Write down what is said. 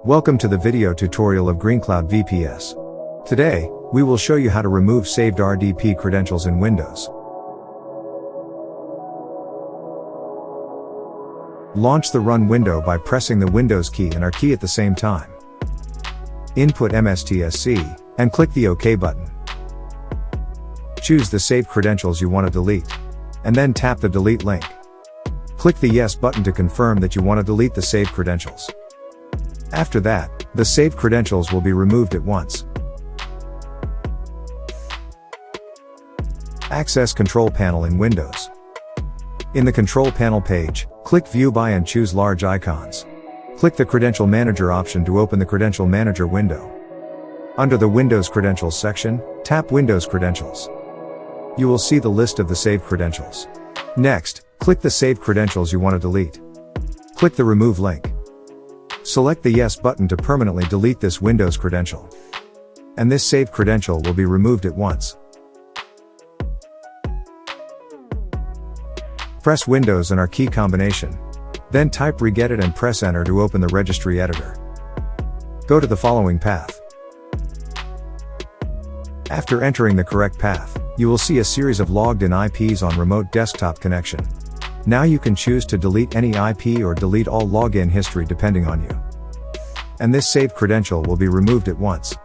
Welcome to the video tutorial of GreenCloud VPS. Today, we will show you how to remove saved RDP credentials in Windows. Launch the Run window by pressing the Windows key and R key at the same time. Input MSTSC, and click the OK button. Choose the saved credentials you want to delete, and then tap the Delete link. Click the Yes button to confirm that you want to delete the saved credentials. After that, the saved credentials will be removed at once. Access Control Panel in Windows. In the Control Panel page, click View By and choose Large Icons. Click the Credential Manager option to open the Credential Manager window. Under the Windows Credentials section, tap Windows Credentials. You will see the list of the saved credentials. Next, click the saved credentials you want to delete. Click the Remove link. Select the Yes button to permanently delete this Windows credential. And this saved credential will be removed at once. Press Windows and R key combination. Then type Regedit and press Enter to open the registry editor. Go to the following path. After entering the correct path, you will see a series of logged in IPs on remote desktop connection. Now you can choose to delete any IP or delete all login history depending on you. And this saved credential will be removed at once.